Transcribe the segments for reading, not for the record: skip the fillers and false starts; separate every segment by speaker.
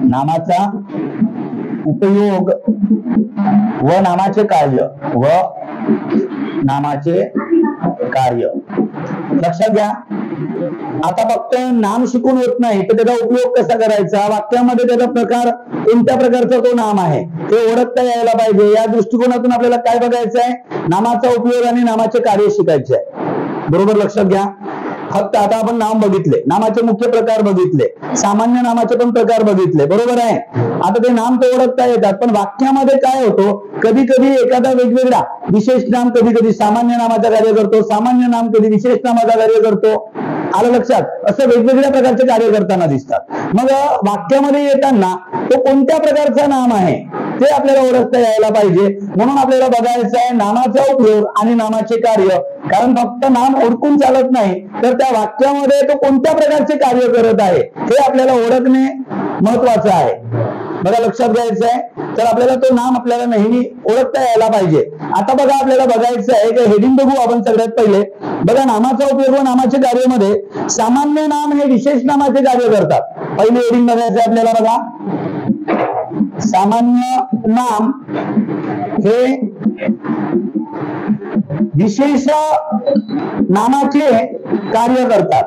Speaker 1: नामाचा उपयोग व नामाचे कार्य लक्षात घ्या। आता फक्त नाम शिकून होत नाही, तर त्याचा उपयोग कसा करायचा, वाक्यामध्ये त्याचा प्रकार, कोणत्या प्रकारचा तो नाम आहे ते ओळखता यायला पाहिजे। या दृष्टिकोनातून आपल्याला काय बघायचं आहे, नामाचा उपयोग आणि नामाचे कार्य शिकायचे आहे। बरोबर लक्षात घ्या। फक्त आता आपण नाम बघितले, नामाचे मुख्य प्रकार बघितले, सामान्य नामाचे पण प्रकार बघितले, बरोबर आहे। आता ते नाम तर ओळखता येतात, पण वाक्यामध्ये काय होतो, कधी कधी एखादा वेगवेगळा विशेष नाम कधी कधी सामान्य नामाचा कार्य करतो, सामान्य नाम कधी विशेष नामाचा कार्य करतो। आलं लक्षात, असं वेगवेगळ्या प्रकारचे कार्य करताना दिसतात। मग वाक्यामध्ये येताना तो कोणत्या प्रकारचा नाम आहे ते आपल्याला ओळखता यायला पाहिजे। म्हणून आपल्याला बघायचं आहे नामाचा उपयोग आणि नामाचे कार्य। कारण फक्त नाम ओळखून चालत नाही, तर त्या वाक्यामध्ये तो कोणत्या प्रकारचे कार्य करत आहे हे आपल्याला ओळखणे महत्वाचं आहे। बघा लक्षात घ्यायचं आहे, तर आपल्याला तो नाम आपल्याला नेहमी ओळखता यायला पाहिजे। आता बघा आपल्याला बघायचं आहे की हेडिंग बघू आपण सगळ्यात पहिले। बघा नामाचा उपयोग व नामाचे कार्यामध्ये सामान्य नाम हे विशेष नामाचे कार्य करतात। पहिली हेडिंग बघायचं आहे आपल्याला, बघा सामान्य नाम हे विशेष नामाचे कार्य करतात,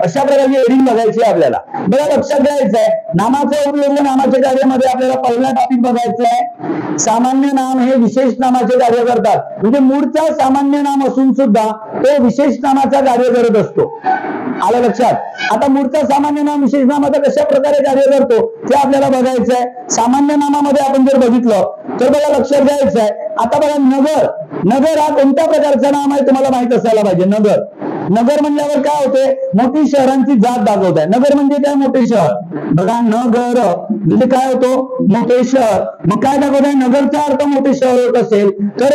Speaker 1: अशा प्रकारची हेडिंग बघायची आपल्याला। बघा लक्षात घ्यायचं आहे, नामाचा उपयोग नामाच्या कार्यामध्ये आपल्याला पहिला टॉपिक बघायचा आहे, सामान्य नाम हे विशेष नामाचे कार्य करतात। म्हणजे मूळचा सामान्य नाम असून सुद्धा तो विशेष नामाचा कार्य करत असतो। आलं लक्षात। आता मूळचा सामान्य नाम विशेष नामाचा कशा प्रकारे कार्य करतो ते आपल्याला बघायचं आहे। सामान्य नामामध्ये आपण जर बघितलं तर बघा लक्षात घ्यायचं आहे। आता बघा नगर, नगर हा कोणत्या प्रकारचा नाम आहे तुम्हाला माहित असायला पाहिजे। नगर, नगर म्हणल्यावर काय होते, मोठी शहरांची जात दाखवत आहे। नगर म्हणजे काय, मोठे शहर। बघा नगर म्हणजे काय होतो, मोठे शहर। मग काय दाखवत आहे, नगरचा अर्थ मोठे शहर होत असेल तर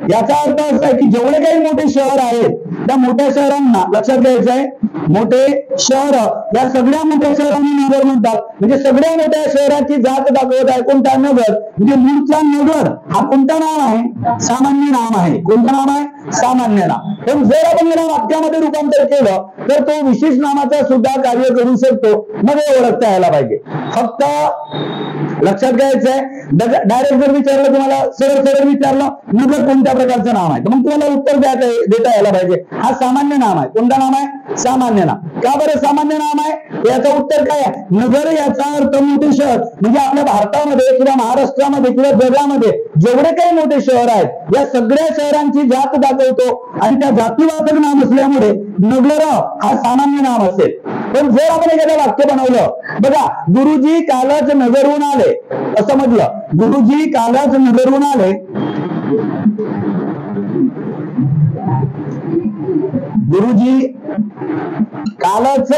Speaker 1: याचा अर्थ असा आहे की जेवढे काही मोठे शहर आहेत त्या मोठ्या शहरांना लक्षात घ्यायचं आहे, मोठे शहर या सगळ्या मोठ्या शहरांना नगर म्हणतात। म्हणजे सगळ्या मोठ्या शहराची जात दाखवत आहे कोणता, नगर। म्हणजे मूळचा नगर हा कोणता नाम आहे, सामान्य नाम आहे। कोणतं नाम आहे, सामान्य नाम। पण जर आपण याला वाक्यामध्ये रूपांतर केलं तर तो विशेष नामाचा सुद्धा कार्य करू शकतो। मग हे ओळखता यायला पाहिजे। फक्त लक्षात घ्यायचं आहे, डायरेक्ट जर विचारलं तुम्हाला, सरळ सरळ विचारलं नगर कोणत्या प्रकारचं नाम आहे, तर मग तुम्हाला उत्तर देता यायला पाहिजे हा सामान्य नाम आहे। कोणता नाम आहे, सामान्य नाम। का बरं सामान्य नाम आहे, याचं उत्तर काय आहे, नगर याचा अर्थ मोठे शहर। म्हणजे आपल्या भारतामध्ये किंवा महाराष्ट्रामध्ये किंवा जगामध्ये जेवढे काही मोठे शहर आहेत या सगळ्या शहरांची जात दाखवतो आणि त्या जातीवाचक नाम असल्यामुळे नगर हा सामान्य नाम असेल। पण जर आपण एखादं वाक्य बनवलं, बघा गुरुजी कालच नगरहून आले असं म्हटलं, गुरुजी कालच नगरहून आले, गुरुजी कालच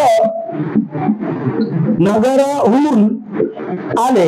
Speaker 1: नगरहून आले,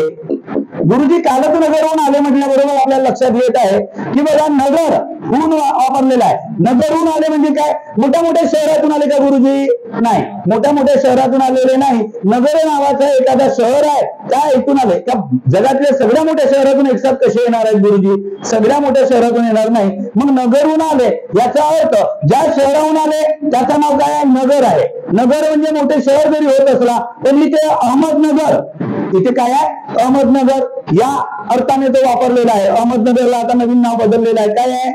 Speaker 1: गुरुजी कालच नगरहून आले म्हटल्याबरोबर आपल्याला लक्षात येत आहे की बघा नगर हून वापरलेला आहे। नगरहून आले म्हणजे काय, मोठ्या मोठ्या शहरातून आले का गुरुजी, नाही, मोठ्या मोठ्या शहरातून आलेले नाही। नगर नावाचं एखादा शहर आहे त्या इथून आले का, जगातल्या सगळ्या मोठ्या शहरातून एकसाथ कसे येणार आहेत गुरुजी, सगळ्या मोठ्या शहरातून येणार नाही। मग नगरहून आले याचा अर्थ ज्या शहराहून आले त्याचं नाव काय आहे, नगर आहे। नगर म्हणजे मोठे शहर जरी होत असला पण इथे अहमदनगर, इथे काय आहे, अहमदनगर या अर्थाने तो वापरलेला आहे। अहमदनगरला आता नवीन नाव बदललेलं आहे, काय आहे,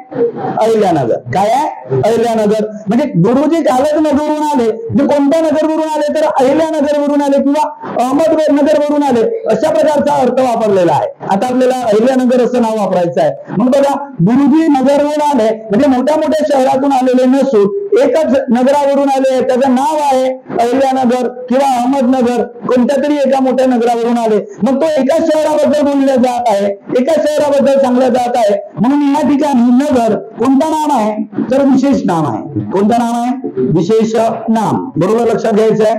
Speaker 1: अहिल्यानगर। काय आहे, अहिल्यानगर। म्हणजे गुरुजी कालच नगरहून आले, म्हणजे कोणत्या नगरवरून आले तर अहिल्यानगरवरून आले किंवा अहमदनगरवरून आले, अशा प्रकारचा अर्थ वापरलेला आहे। आता आपल्याला अहिल्यानगर असं नाव वापरायचं आहे। मग बघा गुरुजी नगरहून आले म्हणजे मोठ्या मोठ्या शहरातून आलेले नसून एकच नगरावरून आले, त्याचं नाव आहे अहिल्यानगर किंवा अहमदनगर, कोणत्या तरी एका मोठ्या नगरावरून आले। मग तो एका शहराबद्दल बोलले जात आहे, एका शहराबद्दल सांगलं जात आहे। म्हणून या ठिकाणी नगर कोणतं नाम आहे, तर विशेष नाम आहे। कोणतं नाम आहे, विशेष नाम। बरोबर लक्षात घ्यायचं आहे।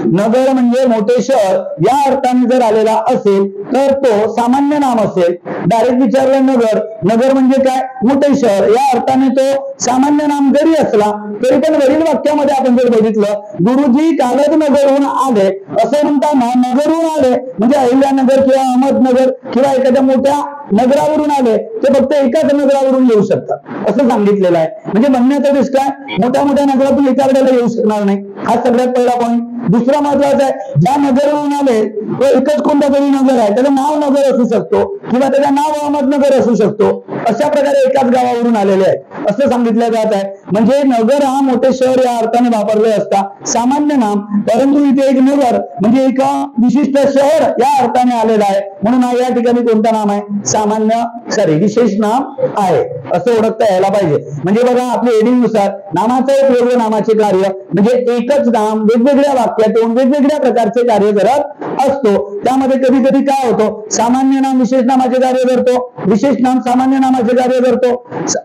Speaker 1: नगर म्हणजे मोठे शहर या अर्थाने जर आलेला असेल तर तो सामान्य नाम असेल। डायरेक्ट विचारलं नगर, नगर म्हणजे काय, मोठे शहर या अर्थाने तो सामान्य नाम जरी असला तरी पण वरील वाक्यामध्ये आपण जर बघितलं, गुरुजी कालच नगरहून आले असं म्हणताना नगरहून आले म्हणजे अहिल्यानगर किंवा अहमदनगर किंवा एखाद्या मोठ्या नगरावरून आले ते फक्त एकाच नगरावरून येऊ शकतात असं सांगितलेलं आहे। म्हणजे म्हणण्याचा दिस काय, मोठ्या मोठ्या नगरातून एका वेळेला येऊ शकणार नाही। हा सगळ्यात पहिला पॉईंट. दुसरा महत्वाचा आहे, ज्या नगरवरून आले तो एकच कोणता तरी नगर आहे, त्याचं नाव नगर असू शकतो किंवा त्याचं नाव अहमदनगर असू शकतो, अशा प्रकारे एकाच गावावरून आलेले आहेत असं सांगितलं जात आहे. म्हणजे नगर हा मोठे शहर या अर्थाने वापरले असता सामान्य नाम, परंतु इथे एक नगर म्हणजे एका विशिष्ट शहर या अर्थाने आलेला आहे, म्हणून हा या ठिकाणी कोणतं नाम आहे, विशेष नाम आहे असं ओळखता यायला पाहिजे. म्हणजे बघा आपल्या हेडिंग नुसार नामाचा उपयोग व नामाचे कार्य म्हणजे एकच नाम वेगवेगळ्या वाक्यातून वेगवेगळ्या प्रकारचे कार्य करत असतो. त्यामध्ये कधी कधी काय होतो, सामान्य नाम विशेष नामाचे कार्य करतो, विशेष नाम सामान्य नामाचे कार्य करतो,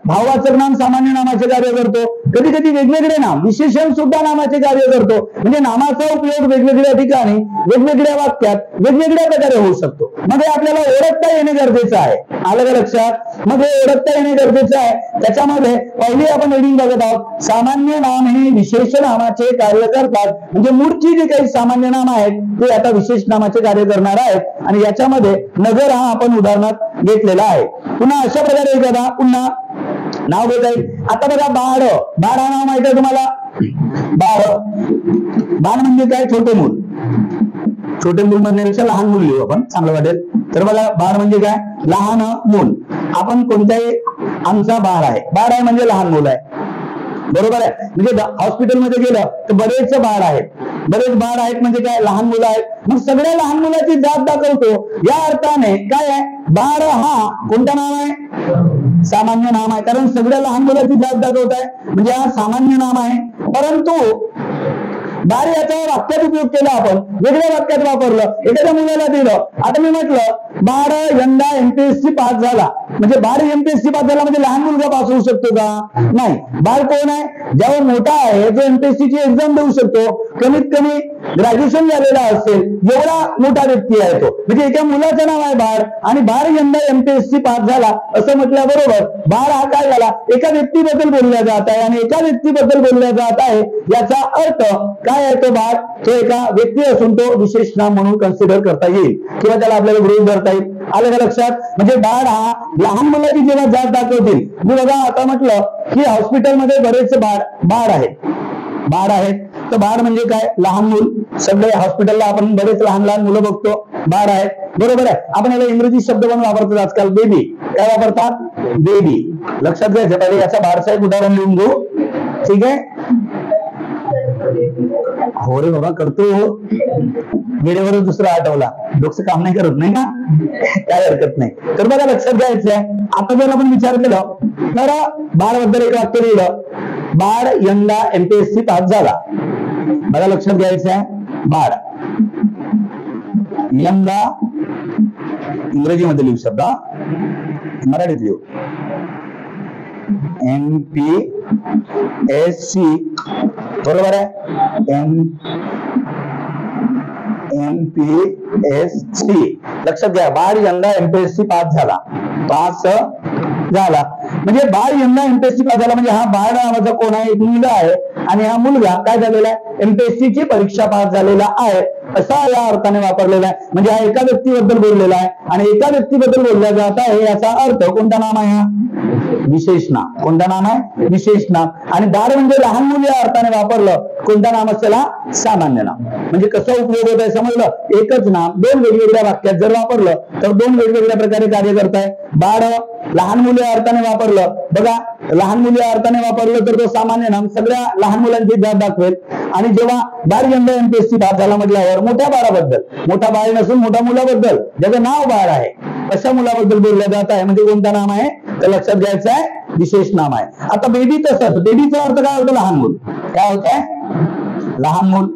Speaker 1: भाववाचक नाम सामान्य नामाचे कार्य करतो, कधी कधी वेगवेगळे नाम विशेषण सुद्धा नामाचे कार्य करतो. म्हणजे नामाचा उपयोग वेगवेगळ्या ठिकाणी वेगवेगळ्या वाक्यात वेगवेगळ्या प्रकारे होऊ शकतो. मग हे आपल्याला ओळखता येणे गरजेचं आहे. आलं का लक्षात? मग हे ओळखता येणे गरजेचं आहे. त्याच्यामध्ये पहिली आपण हेडिंग बघत आहोत, सामान्य नाम हे विशेष नामाचे कार्य करतात. म्हणजे मूळची जी काही सामान्य नाम आहेत ते आता विशेष नामाचे कार्य करणार आहेत. आणि याच्यामध्ये नगर हा आपण उदाहरणात घेतलेला आहे. पुन्हा अशा प्रकारे एखादा पुन्हा नाव घेता येईल. आता बघा बाळ, बाळ हा नाव माहिती आहे तुम्हाला? बाळ, बाळ म्हणजे काय, छोटे मूल. छोटे मूल म्हणण्यापेक्षा लहान मूल लिहू आपण, चांगलं वाटेल. तर बघा बाळ म्हणजे काय, लहान मूल. आपण कोणत्याही, आमचा बाळ आहे, बाळ आहे म्हणजे लहान मूल आहे, बरोबर आहे. म्हणजे हॉस्पिटलमध्ये गेलं तर बरेच बाळ आहेत, बरेच बाळ आहेत म्हणजे काय, लहान मुलं आहेत. मग सगळ्या लहान मुलाची जात दाखवतो या अर्थाने काय आहे, बाळ हा कोणता नाव आहे, सामान्य नाम आहे. कारण सगळ्या लहान मुलाची जात दाखवत आहे म्हणजे हा सामान्य नाम आहे. परंतु बाळ याचा वाक्यात उपयोग केला, आपण वेगळ्या वाक्यात वापरलं, एखाद्या मुलाला दिलं. आता मी म्हटलं बाळ यंदा एमपीएससी पास झाला, म्हणजे बाळ एमपीएससी पास झाला म्हणजे लहान मुलगा पास होऊ शकतो का? नाही. बाळ कोण आहे, ज्यावर मोठा आहे, जो एमपीएससी ची एक्झाम देऊ शकतो, कमीत कमी ग्रॅज्युएशन झालेला असेल एवढा मोठा व्यक्ती आहे तो. म्हणजे एका मुलाचं नाव आहे बाळ आणि बाळ यंदा एमपीएससी पास झाला असं म्हटल्याबरोबर बाळ हा काय झाला, एका व्यक्तीबद्दल बोलल्या जात आहे. आणि एका व्यक्तीबद्दल बोलल्या जात आहे याचा अर्थ काय आहे, तो बाळ तो एका व्यक्ती असून तो विशेष नाम म्हणून कन्सिडर करता येईल किंवा त्याला आपल्याला गृहीत धरता येईल. आलं का लक्षात? म्हणजे बाळ हा लहान मुलाची जेव्हा जात दाखवतील. मी बघा आता म्हटलं की हॉस्पिटलमध्ये बरेच बाळ आहेत, तर बाळ म्हणजे काय, लहान मूल. सगळे हॉस्पिटलला आपण बरेच लहान लहान मुलं बघतो, बाळ आहेत, बरोबर आहे. आपण याला इंग्रजी शब्द पण वापरतो आजकाल, बेबी. काय वापरतात, बेबी. लक्षात घ्यायचं पाहिजे. याचा बाळचं एक उदाहरण लिहून घेऊ, ठीक आहे? हो रे बाबा, करतो. वेळेवरच दुसरा आठवला, डोकं काम नाही करत नाही ना, काय हरकत नाही. तर बघा लक्षात घ्यायचंय. आता जर आपण विचार केला तर बाळ बद्दल एक वाक्य लिहिलं, बाळ यंदा एमपीएससी पास झाला. बघा लक्षात घ्यायचंय, बाळ यंदा, इंग्रजीमध्ये लिहू शब्द, मराठीत लिहू, एमपीएससी, बरोबर आहे, एमपीएससी. लक्षात घ्या, बाळ यंदा एमपीएससी पास झाला, म्हणजे बाळ यंदा एमपीएससी पास झाला म्हणजे हा बाळ नावाचा कोण आहे, एक मुलगा आहे. आणि हा मुलगा काय झालेला आहे, एमपीएससी ची परीक्षा पास झालेला आहे असा या अर्थाने वापरलेला आहे. म्हणजे हा एका व्यक्तीबद्दल बोललेला आहे आणि एका व्यक्तीबद्दल बोलला जात आहे. याचा अर्थ कोणता नाम आहे, विशेष नाम. कोणता नाम आहे, विशेष नाम. आणि बाळ म्हणजे लहान मुल या अर्थाने वापरलं, कोणता नाम असलेला, सामान्य नाम. म्हणजे कसा उपयोग होत आहे समजलं, एकच नाम दोन वेगवेगळ्या वाक्यात जर वापरलं तर दोन वेगवेगळ्या प्रकारे कार्य करत आहे. बाळ लहान मुले या अर्थाने वापरलं, बघा लहान मुले या अर्थाने वापरलं तर तो सामान्य नाम सगळ्या लहान मुलांची जात दाखवेल. आणि जेव्हा बाळ यंदा एमपीएससी पास झाला म्हटल्यावर मोठ्या बाळाबद्दल, मोठा बाळ नसून मोठ्या मुलाबद्दल ज्याचं नाव बाळ आहे अशा मुलाबद्दल बोललं जात आहे. म्हणजे कोणतं नाम आहे तर लक्षात घ्यायचं आहे, विशेष नाम आहे. आता बेबी तसंच, बेबीचा अर्थ काय होतो, लहान मूल. काय होत आहे, लहान मूल.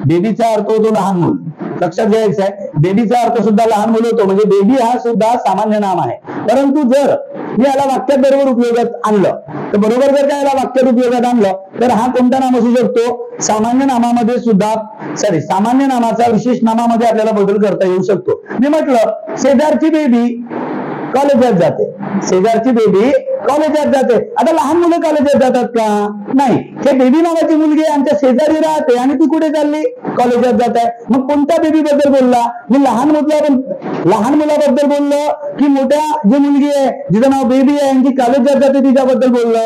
Speaker 1: बेबीचा अर्थ होतो लहान मूल. लक्षात घ्यायचं आहे, बेबीचा अर्थ सुद्धा लहान मूल होतो. म्हणजे बेबी हा सुद्धा सामान्य नाम आहे. परंतु जर मी याला वाक्यात बरोबर उपयोगात आणलं तर बरोबर जर का याला वाक्यात उपयोगात आणलं तर हा कोणता नाम असू शकतो, सामान्य नामामध्ये सुद्धा, सामान्य नामाचा विशेष नामामध्ये आपल्याला बदल करता येऊ शकतो. मी म्हटलं शेजारची बेबी कॉलेजात जाते, शेजारची बेबी कॉलेजात जाते. आता लहान मुलं कॉलेजात जातात का? नाही. हे बेबी नावाची मुलगी आमच्या शेजारी राहते आणि ती कुठे चालली? कॉलेजात जात आहे. मग कोणत्या बेबी बद्दल बोलला? मी लहान मुलाबद्दल बोललो की मोठ्या जी मुलगी आहे जिचं नाव बेबी आहे आणि ती कॉलेजात जाते तिच्याबद्दल बोललं?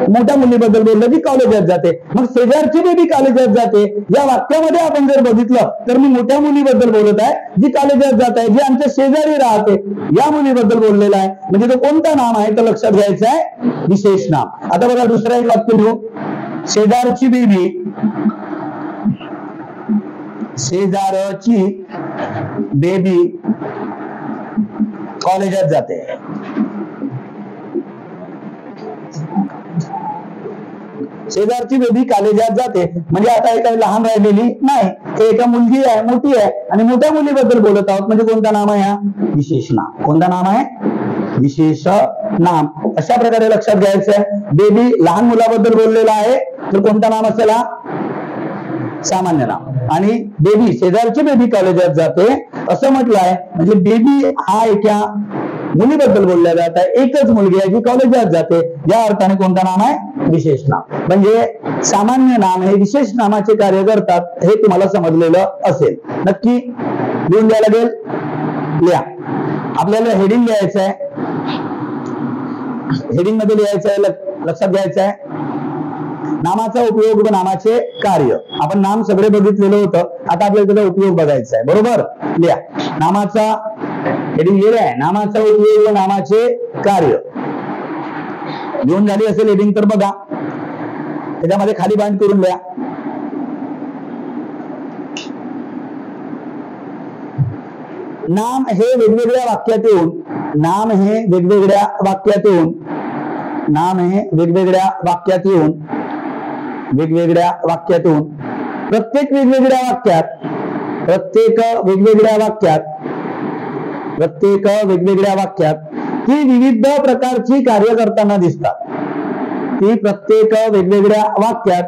Speaker 1: मोठ्या मुलीबद्दल बोललं जी कॉलेजात जाते. मग शेजारची बेबी कॉलेजात जाते या वाक्यामध्ये आपण जर बघितलं तर मी मोठ्या मुलीबद्दल बोलत आहे जी कॉलेजात जात आहे, जी आमच्या शेजारी राहते या मुलीबद्दल बोललेला आहे. म्हणजे तो कोणता नाम आहे तर लक्षात घ्यायचं आहे विशेष नाम. आता बघा दुसरा एक वाक्य लिहू. शेजारची बेबी कॉलेजात जाते. शेजारची बेबी कॉलेजात जाते म्हणजे आता हे काही लहान राहिलेली नाही, हे एका मुलगी आहे, मोठी आहे आणि मोठ्या मुलीबद्दल बोलत आहोत. म्हणजे कोणतं नाम आहे? हा विशेष नाम. कोणतं नाम आहे? विशेष नाम. अशा प्रकारे लक्षात घ्यायचं आहे. बेबी लहान मुलाबद्दल बोललेला आहे तर कोणतं नाम असेल? सामान्य नाम. आणि बेबी शेजारची बेबी कॉलेजात जाते असं म्हटलं आहे म्हणजे बेबी हा एका मुलीबद्दल बोलल्या जात आहे. एकच मुलगी आहे जी कॉलेजात जाते या अर्थाने कोणतं नाम आहे? विशेष नाम. म्हणजे सामान्य नाम हे विशेष नामाचे कार्य करतात हे तुम्हाला समजलेलं असेल. नक्की लिहून द्यायला लागेल. लिहा. आपल्याला हेडिंग लिहायचं आहे. हेडिंग मध्ये लिहायचं आहे, लक्षात घ्यायचं आहे नामाचा उपयोग व नामाचे कार्य. आपण नाम सगळे बघितलेलं होतं, आता आपल्याला त्याचा उपयोग बघायचा आहे. बरोबर? लिहा. नामाचा हेडिंग लिहिलं आहे, नामाचा उपयोग व नामाचे कार्य. लिहून झाली असेल हेडिंग तर बघा, त्याच्यामध्ये खाली बांध करून लिहा. नाम हे वेगवेगळ्या वाक्यात येऊन प्रत्येक वेगवेगळ्या वाक्यात ती विविध प्रकारची कार्य करताना दिसतात. प्रत्येक वेगवेगळ्या वाक्यात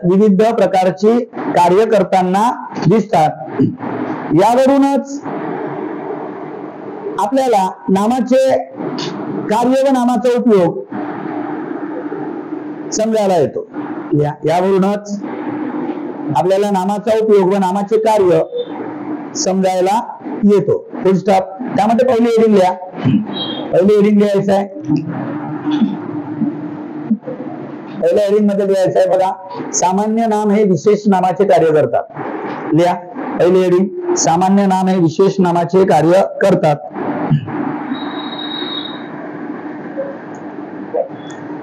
Speaker 1: विविध प्रकारची कार्य करताना दिसतात. यावरूनच आपल्याला नामाचे कार्य व नामाचा उपयोग समजायला येतो. यावरूनच आपल्याला नामाचा उपयोग व नामाचे कार्य समजायला येतो. फुल स्टॉप. त्यामध्ये पहिली हेडिंग लिहा. पहिली हेडिंग लिहायचं आहे. पहिल्या हेडिंग मध्ये लिहायचं आहे बघा, सामान्य नाम हे विशेष नामाचे कार्य करतात. लिहा. पहिली हेडिंग, सामान्य नाम हे विशेष नामाचे कार्य करतात.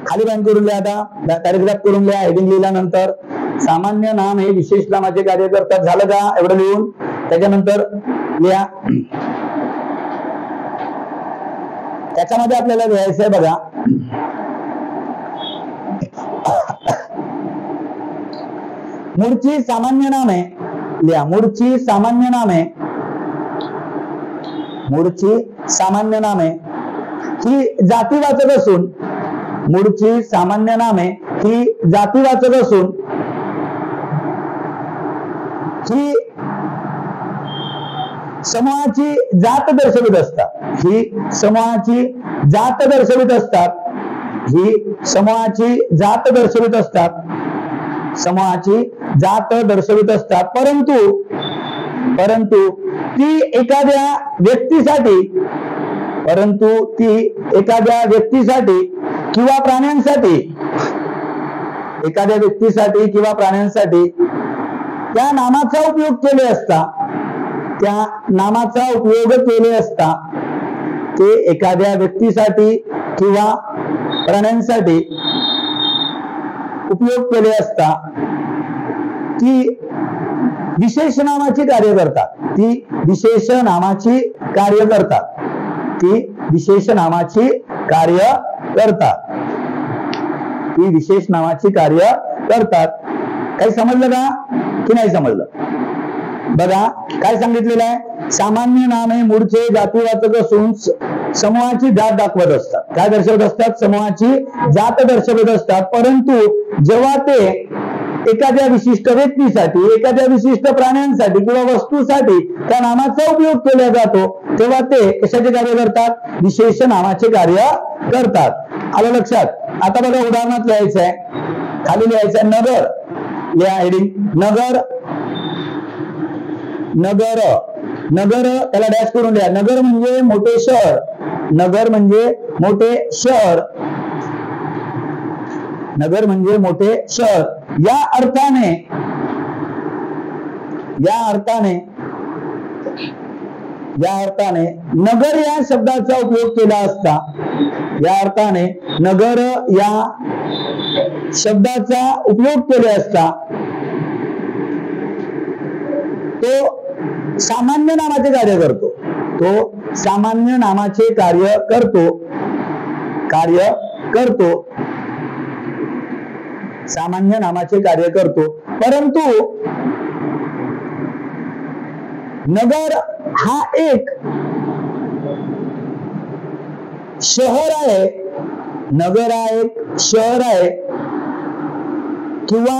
Speaker 1: खाली बांध करून लिहा. आता पॅरेग्राफ करून लिहा. हेडिंग लिहिल्यानंतर सामान्य नाम हे विशेष नामाचे कार्य करतात. झालं का? एवढं लिहून त्याच्यानंतर लिहा. त्याच्यामध्ये आपल्याला लिहायचं आहे बघा, मूळची सामान्य नामे. लिहा. मूळची सामान्य नामे ही जातीवाचक असून ही समूहाची जात दर्शवित असतात. परंतु ती एखाद्या व्यक्तीसाठी किंवा प्राण्यांसाठी त्या नामाचा उपयोग केले असता ते एखाद्या व्यक्तीसाठी किंवा प्राण्यांसाठी उपयोग केले असता ती विशेष नामाची कार्य करतात. काही समजलं का की नाही समजलं? बघा काय सांगितलेलं आहे, सामान्य नाम हे मूळचे जातीवाचक असून समूहाची जात दाखवत असतात. काय दर्शवत असतात? समूहाची जात दर्शवत असतात. परंतु जेव्हा ते एखाद्या विशिष्ट व्यक्तीसाठी, एखाद्या विशिष्ट प्राण्यांसाठी किंवा वस्तूसाठी त्या नामाचा उपयोग केला जातो, तेव्हा ते कशाचे कार्य करतात? विशेष नामाचे कार्य करतात. आलं लक्षात? आता बघा उदाहरणात लिहायचं आहे, खाली लिहायचं आहे नगर, लिहा हेडिंग नगर. नगर नगर त्याला डॅश करून लिहा. नगर म्हणजे मोठे शहर, नगर म्हणजे मोठे शहर, नगर म्हणजे मोठे शहर. या अर्थाने नगर या शब्दाचा उपयोग केला असता, या अर्थाने नगर या शब्दाचा उपयोग केले असता तो सामान्य नामाचे कार्य करतो, तो सामान्य नामाचे कार्य करतो, सामान्य नामाचे कार्य करतो. परंतु नगर हा एक शहर आहे, नगर हा एक शहर आहे किंवा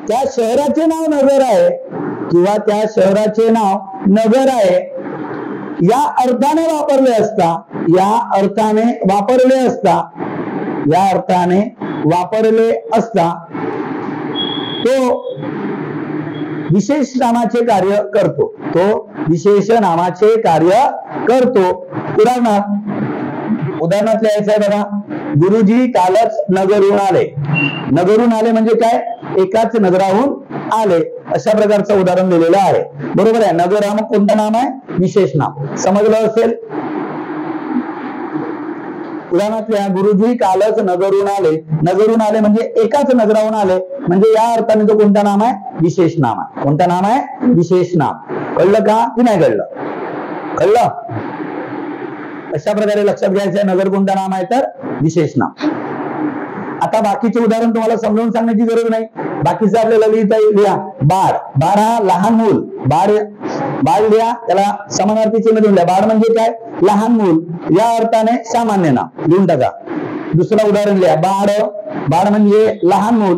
Speaker 1: त्या शहराचे नाव नगर आहे किंवा त्या शहराचे नाव नगर आहे, या अर्थाने वापरले असता, या अर्थाने वापरले असता तो विशेष नामाचे कार्य करतो, तो विशेष नामाचे कार्य करतो. उदाहरणात लिहायचं आहे बघा, गुरुजी कालच नगरहून आले. नगरहून आले म्हणजे काय? एकाच नगराहून आले, अशा प्रकारचं उदाहरण दिलेलं आहे. बरोबर आहे. नगर हा मग कोणतं नाम आहे? विशेष नाम. समजलं असेल? उदाहरणात लिहा, गुरुजी कालच नगरहून आले. नगरहून आले म्हणजे एकाच नगराहून आले, म्हणजे या अर्थाने तो कोणतं नाम आहे? विशेष नाम आहे. कोणतं नाम आहे? विशेष नाम. कळलं का की नाही कळलं? कळलं? अशा प्रकारे लक्षात घ्यायचं, नगर कोणतं नाम आहे? तर विशेष नाम. आता बाकीचे उदाहरण तुम्हाला समजावून सांगण्याची गरज नाही, बाकीचं आपल्याला लिहिता येईल. लिहा बाळ. बाळ हा लहान मूल, बाळ लिहा, त्याला समानार्थी चिन्ह देऊन लिहा. बाळ म्हणजे काय? लहान मूल, या अर्थाने सामान्य नाम लिहून टाका. दुसरं उदाहरण लिहा, बाळ. बाळ म्हणजे लहान मूल,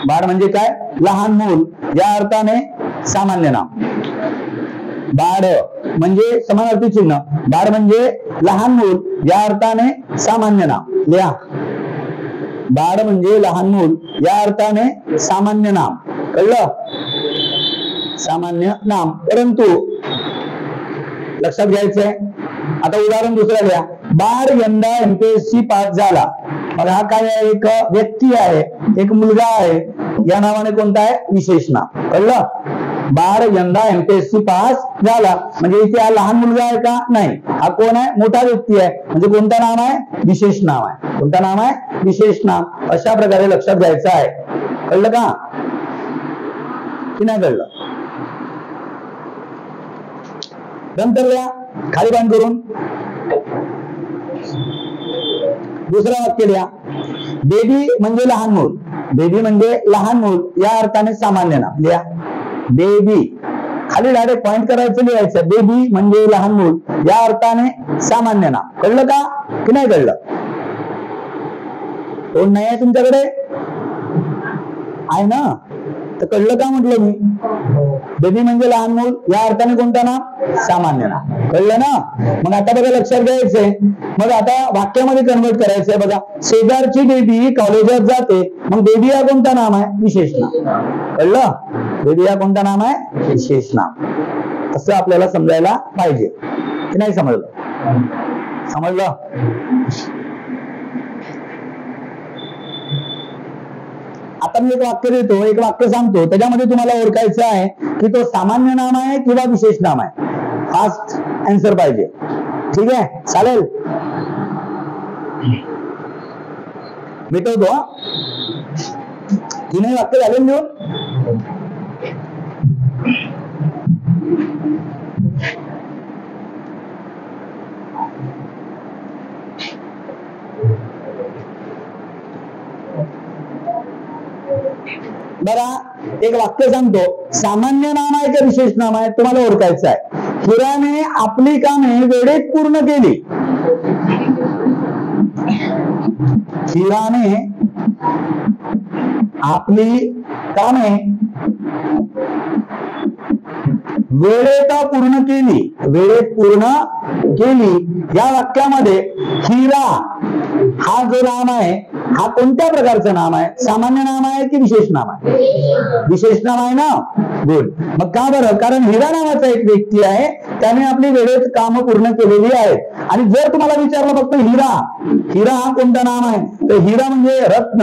Speaker 1: बाळ म्हणजे काय? लहान मूल, या अर्थाने सामान्य नाम. बाळ म्हणजे समानार्थी चिन्ह, बाळ म्हणजे लहान मूल, या अर्थाने सामान्य नाम. लिहा बाळ म्हणजे लहान मूल, या अर्थाने सामान्य नाम. कळलं? सामान्य नाम. परंतु लक्षात घ्यायचंय. आता उदाहरण दुसरं लिहा, बाळ यंदा MPSC पास झाला. मग हा काय आहे? एक व्यक्ती आहे, एक मुलगा आहे, या नावाने कोणता आहे? विशेष नाम. कळलं? बाळ यंदा MPSC पास झाला म्हणजे इथे हा लहान मुलगा आहे का? नाही. हा कोण आहे? मोठा व्यक्ती आहे, म्हणजे कोणतं नाम आहे? विशेष नाम आहे. कोणतं नाम आहे? विशेष नाम. अशा प्रकारे लक्षात घ्यायचं आहे. कळलं का की नाही कळलं? नंतर लिहा खाली बांध करून. दुसरं वाक्य लिहा, बेबी म्हणजे लहान मूल. बेबी म्हणजे लहान मूल, या अर्थाने सामान्य नाम. लिहा बेबी. खाली डायरेक्ट पॉइंट करायचं, लिहायचं बेबी म्हणजे लहान मूल, या अर्थाने सामान्य नाम. कळलं का की नाही कळलं? कोण नाही आहे तुमच्याकडे? आहे ना? तर कळलं का म्हटलं मी? बेबी म्हणजे लहान मूल, या अर्थाने कोणतं नाम? सामान्य नाम. कळलं ना? मग आता बघा लक्षात घ्यायचंय. मग आता वाक्यामध्ये कन्वर्ट करायचंय. बघा, शेजारची बेबी कॉलेजात जाते. मग बेबी हा कोणतं नाम आहे? विशेष नाम. कळलं? बेबी हा कोणतं नाम आहे? विशेष नाम. असं आपल्याला समजायला पाहिजे की नाही? समजलं? समजलं? आता मी एक वाक्य देतो, एक वाक्य सांगतो, त्याच्यामध्ये तुम्हाला ओळखायचं आहे की तो सामान्य नाम आहे किंवा विशेष नाम आहे. फास्ट आन्सर पाहिजे. ठीक आहे? चालेल? मिटवतो. तीनही वाक्य झाले लिहून. बघा एक वाक्य सांगतो, सामान्य नाम आहे का विशेष नाम आहे तुम्हाला ओळखायचं आहे. हिराने आपली कामे वेळेत पूर्ण केली. हिराने आपली कामे वेळेत पूर्ण केली, वेळेत पूर्ण केली या वाक्यामध्ये हिरा हा जो नाम आहे हा कोणत्या प्रकारचं नाम आहे? सामान्य नाम आहे की विशेष नाम आहे? विशेष नाम आहे ना. गुड. मग का बरं? कारण हिरा नावाचा एक व्यक्ती आहे, त्याने आपली वेळेत काम पूर्ण केलेली आहेत. आणि जर तुम्हाला विचारलं फक्त हिरा, हिरा हा कोणतं नाम आहे, तर हिरा म्हणजे रत्न.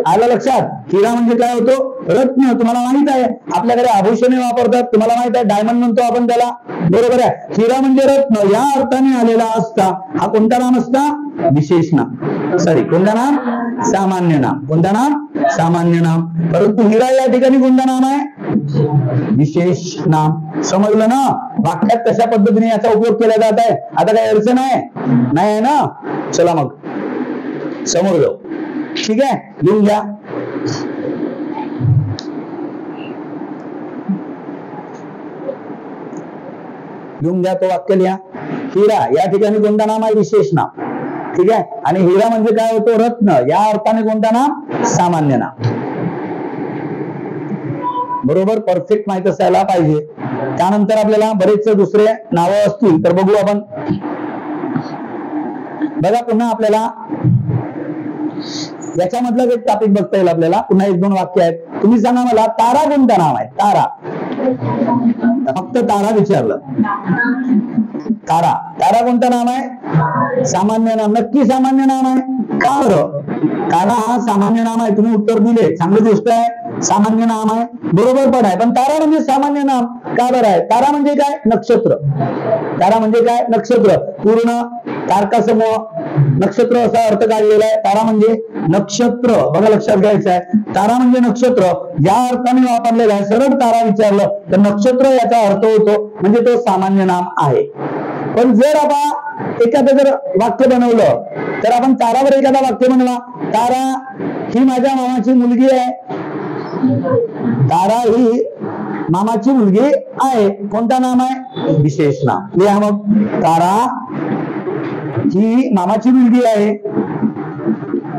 Speaker 1: आलं लक्षात? हिरा म्हणजे काय होतो? रत्न. तुम्हाला माहित आहे आपल्याकडे आभूषणे वापरतात, तुम्हाला माहित आहे डायमंड म्हणतो आपण त्याला, बरोबर आहे. हिरा म्हणजे रत्न या अर्थाने आलेला असता हा कोणता नाम असता? विशेष नाम. सॉरी, कोणता नाम? सामान्य नाम. कोणता नाम? सामान्य नाम. परंतु हिरा या ठिकाणी कोणता नाम आहे? विशेष नाम. समजलं ना? वाक्यात कशा पद्धतीने याचा उपयोग केला जात आहे? आता काही अडचण आहे नाही ना? चला मग समोर जाऊ. ठीक आहे, लिहून घ्या. लिहून घ्या, तो वाक्य लिहा. हिरा या ठिकाणी कोणता नाम आहे? विशेष नाम. ठीक आहे. आणि हिरा म्हणजे काय होतो? रत्न. या अर्थाने कोणता नाम? सामान्य नाम. बरोबर, परफेक्ट माहित असायला पाहिजे. त्यानंतर आपल्याला बरेच दुसरे नावं असतील तर बघू आपण. बघा, पुन्हा आपल्याला याच्यामधलं एक टॉपिक बघता येईल आपल्याला. पुन्हा एक दोन वाक्य आहेत. तुम्ही सांगा मला, तारा कोणतं नाव आहे? तारा, फक्त तारा विचारलं. तारा, तारा कोणतं नाम आहे? सामान्य नाम. नक्की सामान्य नाम आहे. का बरं? तारा हा सामान्य नाम आहे. तुम्ही उत्तर दिले, चांगली गोष्ट आहे. सामान्य नाम आहे, बरोबर पण आहे. पण तारा म्हणजे सामान्य नाम का बरं आहे? तारा म्हणजे काय? नक्षत्र. तारा म्हणजे काय? नक्षत्र. पूर्ण तारकासमूह नक्षत्र असा अर्थ काढलेला आहे. तारा म्हणजे नक्षत्र. बघा, लक्षात घ्यायचं आहे. तारा म्हणजे नक्षत्र या अर्थाने वापरलेला आहे. सरळ तारा विचारलं तर नक्षत्र याचा अर्थ होतो, म्हणजे तो सामान्य नाम आहे. पण जर आपण एखादं जर वाक्य बनवलं तर आपण तारावर एखादा वाक्य बनवा. तारा ही माझ्या मामाची मुलगी आहे. तारा ही मामाची मुलगी आहे. कोणता नाम आहे? विशेष नाम. लिहा मग. तारा ही मामाची मुलगी आहे.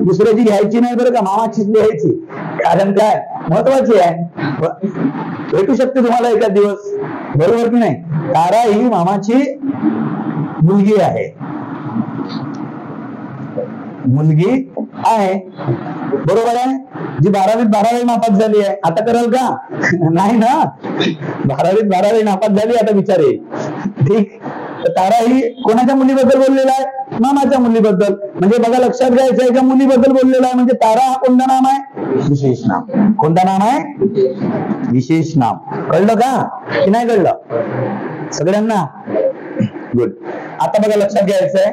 Speaker 1: दुसऱ्याची घ्यायची नाही बरं का, मामाचीच लिहायची. कारण काय? महत्वाची आहे, भेटू शकते तुम्हाला एखाद दिवस, बरोबर की नाही? तारा ही मामाची मुलगी आहे. मुलगी आहे, बरोबर आहे. जी 12वीत 12वी नापास झाली आहे, आता कराल का? नाही ना. 12वीत 12वी नापास झाली, आता विचार येईल. ठीक. तारा ही कोणाच्या मुलीबद्दल बोललेला आहे? मामाच्या मुलीबद्दल. म्हणजे बघा, लक्षात घ्यायचं आहे का मुलीबद्दल बोललेला आहे, म्हणजे तारा हा कोणता नाम आहे? विशेष नाम. कोणता नाम आहे? विशेष नाम. कळलं का की नाही कळलं सगळ्यांना? गुड. आता बघा, लक्षात घ्यायचं आहे.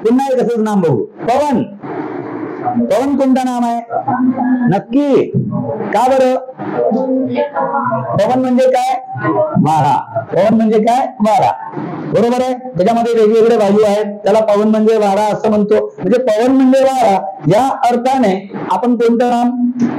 Speaker 1: पुन्हा एक असंच नाम बघू. पवन. पवन कोणता नाम आहे? नक्की. का बरं? पवन म्हणजे काय? वारा. पवन म्हणजे काय? वारा. बरोबर आहे. त्याच्यामध्ये वेगवेगळे बाजू आहेत. त्याला पवन म्हणजे वारा असं म्हणतो. म्हणजे पवन म्हणजे वारा या अर्थाने आपण कोणतं नाम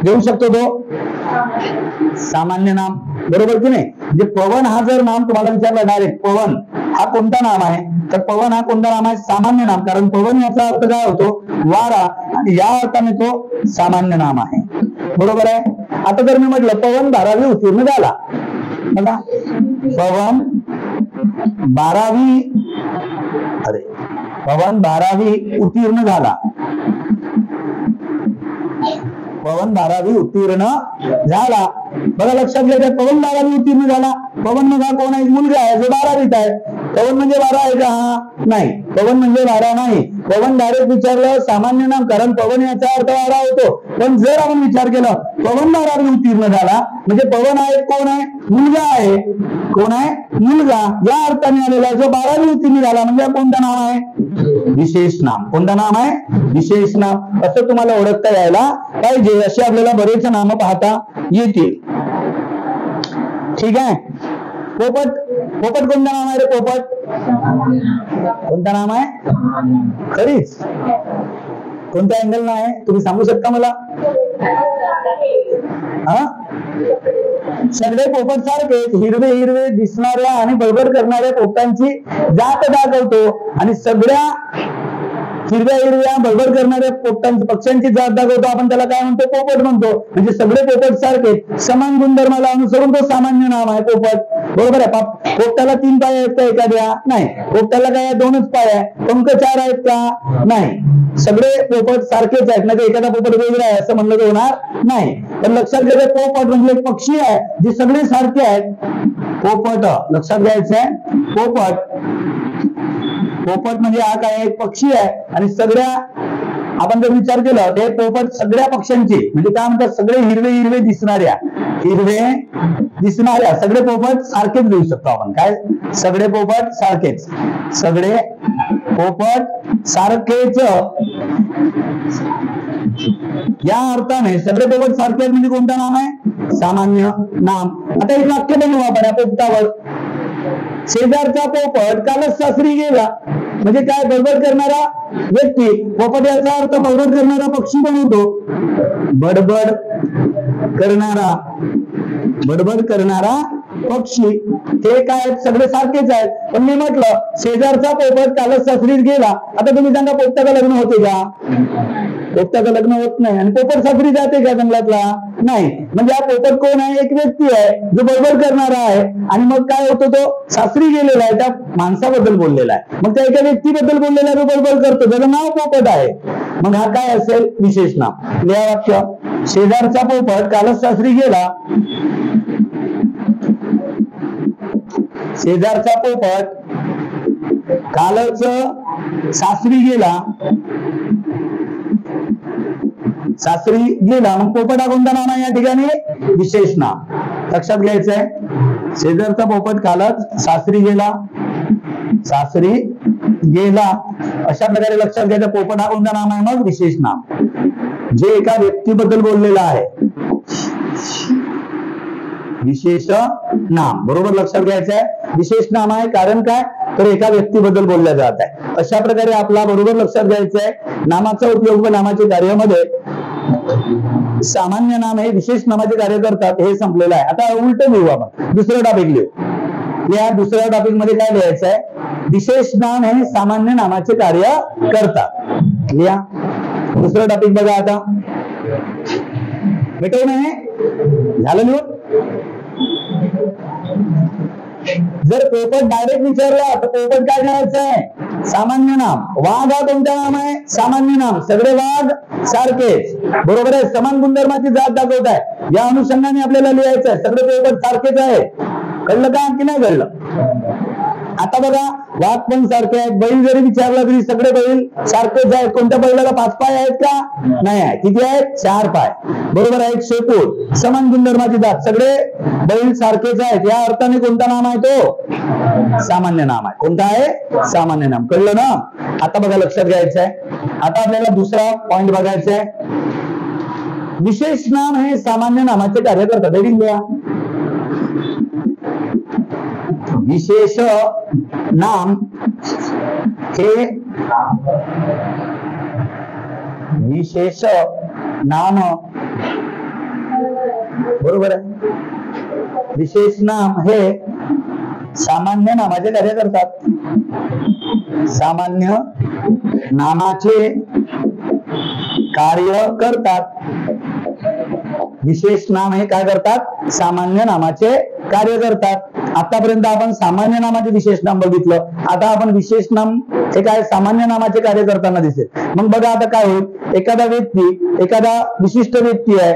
Speaker 1: घेऊ शकतो? तो सामान्य नाम. बरोबर की नाही? म्हणजे पवन हा जर नाम तुम्हाला विचारला डायरेक्ट, पवन हा कोणता नाम आहे, तर पवन हा कोणता नाम आहे? सामान्य नाम. कारण पवन याचा अर्थ काय होतो? वारा. आणि या अर्थाने तो सामान्य नाम आहे. बरोबर आहे. आता जर मी म्हटलं पवन 12वी उत्तीर्ण झाला, बघा, पवन 12वी, अरे पवन 12वी उत्तीर्ण झाला. पवन 12वी उत्तीर्ण झाला. बघा, लक्षात घ्यायचं. पवन 12वी उत्तीर्ण झाला. पवन मग हा कोण आहे? मुलगा आहे जो 12वीत आहे. पवन म्हणजे वारा आहे का? हा नाही. पवन म्हणजे वारा नाही. पवन डायरेक्ट विचारलं सामान्य नाम, कारण पवन याचा अर्थ वारा होतो. पण जर आपण विचार केला पवन 12वी उत्तीर्ण झाला, म्हणजे पवन हा एक कोण आहे? मुलगा आहे. कोण आहे? मुलगा. या अर्थाने आलेला जो 12वी उत्तीर्ण झाला, म्हणजे कोणतं नाम आहे? विशेष नाम. कोणतं नाम आहे? विशेष नाम. असं तुम्हाला ओळखता यायला पाहिजे. अशी आपल्याला बरेच नामं पाहता येतील. ठीक आहे. पोपट. पोपट कोणतं नाम आहे रे? पोपट कोणतं नाम आहे? खरीच. कोणत्या अँगल ना आहे तुम्ही सांगू शकता मला? हा, सगळे पोपट सारखेच हिरवे हिरवे दिसणाऱ्या आणि बडबड करणाऱ्या पोपटांची जात दाखवतो. आणि सगळ्या हिरव्या हिरव्या बडबड करणाऱ्या पक्ष्यांची जात दाखवतो, आपण त्याला काय म्हणतो? पोपट म्हणतो. म्हणजे सगळे पोपट सारखे, समान गुणधर्माला अनुसरून तो सामान्य नाम आहे पोपट. बरोबर आहे. पोपटाला 3 पाय आहेत का एखाद्या? नाही. पोपटाला काय 2च पाय आहे. पंख 4 आहेत का? नाही. सगळे पोपट सारखेच आहेत, म्हणजे एखादा पोपट वेगळा आहे असं म्हणलं तर होणार नाही. पण लक्षात घ्यायचं, पोपट म्हणजे एक पक्षी आहे जे सगळे सारखे आहेत. पोपट लक्षात घ्यायचं आहे. पोपट म्हणजे हा काय? एक पक्षी आहे आणि सगळ्या, आपण जर विचार केला ते पोपट सगळ्या पक्ष्यांचे, म्हणजे काय म्हणतात, सगळे हिरवे हिरवे दिसणाऱ्या सगळे पोपट सारखेच लिहू शकतो आपण. काय? सगळे पोपट सारखेच. सगळे पोपट सारखेच या अर्थाने सगळे पोपट सारखेच म्हणजे कोणतं नाम आहे? सामान्य नाम. आता एक वाक्य बनवू आपण या पोपटावर. शेजारचा पोपट कालच सासरी गेला. म्हणजे काय? बडबड करणारा व्यक्ती. पोपट याचा अर्थ बडबड करणारा पक्षी बनवतो. बडबड करणारा पक्षी. ते काय? सगळे सारखेच आहेत. पण मी म्हटलं शेजारचा पोपट कालच सासरीत गेला. आता तुम्ही सांगा, पोपटाचं लग्न होते का? पोपटाचं लग्न होत नाही. आणि पोपट सासरी जाते का जंगलातला? नाही. म्हणजे हा पोपट कोण आहे? एक व्यक्ती आहे जो बडबड करणारा आहे. आणि मग काय होतो? तो सासरी गेलेला आहे, त्या माणसाबद्दल बोललेला आहे. मग त्या एका व्यक्तीबद्दल बोललेला आहे, जो बडबड करतो, त्याचं नाव पोपट आहे. मग हा काय असेल? विशेष नाम. लिहा वाक्य. शेजारचा पोपट कालच सासरी गेला. शेजारचा पोपट कालच सासरी गेला. मग पोपट हा कोणता नाम आहे या ठिकाणी? विशेष नाम. लक्षात घ्यायचंय. शेजारचा पोपट कालच सासरी गेला. अशा प्रकारे लक्षात घ्यायचं. पोपट हा कोणता नाम आहे? मग विशेष नाम, जे एका व्यक्तीबद्दल बोललेला आहे. विशेष नाम. बरोबर लक्षात घ्यायचं आहे. विशेष नाम आहे कारण काय? तर एका व्यक्तीबद्दल बोलल्या जात आहे. अशा प्रकारे आपला बरोबर लक्षात घ्यायचं आहे. नामाचा उपयोग व नामाच्या कार्यामध्ये सामान्य नाम हे विशेष नामाचे कार्य करतात, हे संपलेलं आहे. आता उलट लिहू आपण. दुसरा टॉपिक लिहू. या दुसऱ्या टॉपिक मध्ये काय लिहायचं आहे? विशेष नाम हे सामान्य नामाचे कार्य करतात. लिहा. दुसरा टॉपिक बघा. आता मिटवू नये. झालं लिहून? जर पोपट डायरेक्ट विचारला तर पोपट काय करायचं आहे? सामान्य नाम. वाघ हा कोणता नाम आहे? सामान्य नाम. सगळे वाघ सारखेच. बरोबर आहे. समान गुणधर्माची जात दाखवत आहे. या अनुषंगाने आपल्याला लिहायचं आहे. सगळे पोपट सारखेच आहे. कळलं का की नाही कळलं? आता बघा, वाघ पण सारखे आहेत. बैल जरी विचारला तरी सगळे बैल सारखेच आहेत. कोणत्या बैलाला 5 पाय आहेत का? नाही आहे. किती आहेत? 4 पाय. बरोबर आहे. शेपूट. समान गुणधर्माची जात. सगळे बैल सारखेच आहेत. या अर्थाने कोणता नाम आहे? तो सामान्य नाम आहे. कोणता आहे? सामान्य नाम. कळलं ना? आता बघा, लक्षात घ्यायचं आहे. आता आपल्याला दुसरा पॉइंट बघायचा आहे. विशेष नाम हे सामान्य नामाचे कार्य करतात. हेडिंग घ्या. विशेष नाम हे विशेष नाम. बरोबर आहे. विशेष नाम हे सामान्य नामाचे कार्य करतात. सामान्य नामाचे कार्य करतात. विशेष नाम हे काय करतात? सामान्य नामाचे कार्य करतात. आतापर्यंत आपण सामान्य नामाचे विशेष नाम बघितलं. आता आपण विशेष नाम हे काय? सामान्य नामाचे कार्य करताना दिसेल. मग बघा आता काय होईल? एखादा व्यक्ती, एखादा विशिष्ट व्यक्ती आहे,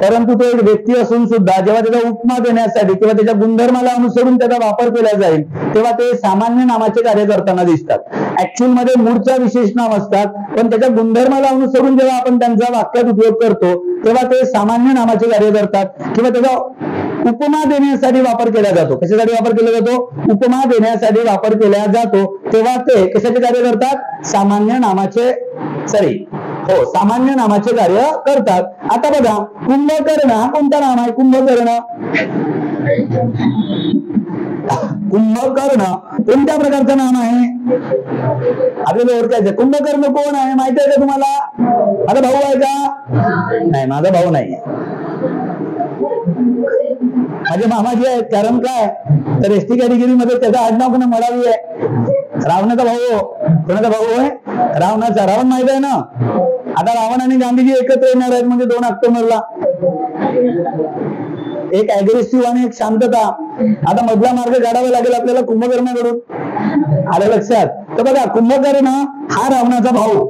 Speaker 1: परंतु तो एक व्यक्ती असून सुद्धा जेव्हा त्याचा उपमा देण्यासाठी किंवा त्याच्या गुणधर्माला अनुसरून त्याचा वापर केला जाईल, तेव्हा ते सामान्य नामाचे कार्य करताना दिसतात. ऍक्च्युअल मध्ये मूळचा विशेष नाम असतात, पण त्याच्या गुणधर्माला अनुसरून जेव्हा आपण त्यांचा वाक्यात उपयोग करतो तेव्हा ते सामान्य नामाचे कार्य करतात. किंवा त्याचा उपमा देण्यासाठी वापर केला जातो. कशासाठी वापर केला जातो? उपमा देण्यासाठी वापर केला जातो. तेव्हा ते कशाचे कार्य करतात? सामान्य नामाचे सामान्य नामाचे कार्य करतात. आता बघा, कुंभकर्ण हा कोणता नाम आहे? कुंभकर्ण. कुंभकर्ण कोणत्या प्रकारचं नाम आहे? आपल्याला ओळखायचं. कुंभकर्ण कोण आहे माहिती आहे का तुम्हाला? माझा भाऊ आहे का? नाही, माझा भाऊ नाही. माझे मामाजी आहेत. कारण काय? तर एसटी कॅटेगरी मध्ये त्याचा आडनाव कोण? मडावी आहे. रावणाचा भाऊ. कोणाचा भाऊ आहे? रावणाचा. रावण माहित आहे ना. आता रावण आणि गांधीजी एकत्र येणार आहेत म्हणजे 2 ऑक्टोबरला. एक अग्रेसिव्ह आणि एक शांतता. आता मधला मार्ग काढावा लागेल आपल्याला कुंभकर्णाकडून. आलं लक्षात? तर बघा, कुंभकर्ण हा रावणाचा भाऊ.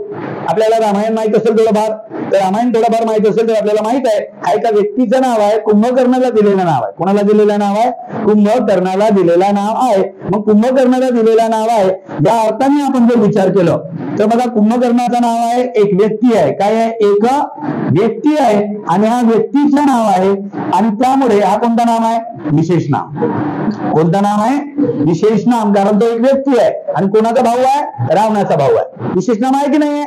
Speaker 1: आपल्याला रामायण माहित असेल थोडंफार, तर रामायण थोडंफार माहित असेल तर आपल्याला माहित आहे हा एका व्यक्तीचं नाव आहे, कुंभकर्णाला दिलेलं नाव आहे. कोणाला दिलेलं नाव आहे? कुंभकर्णाला दिलेला नाव आहे. मग कुंभकर्णाला दिलेला नाव आहे या अर्थाने आपण जर विचार केलं तर बघा, कुंभकर्णाचं नाव आहे, एक व्यक्ती आहे. काय आहे? एक व्यक्ती आहे आणि हा व्यक्तीचं नाव आहे आणि त्यामुळे हा कोणता नाम आहे? विशेष नाम. कोणतं नाम आहे? विशेष नाम. कारण तो एक व्यक्ती आहे आणि कोणाचा भाऊ आहे? रावणाचा भाऊ आहे. विशेष नाम आहे की नाही?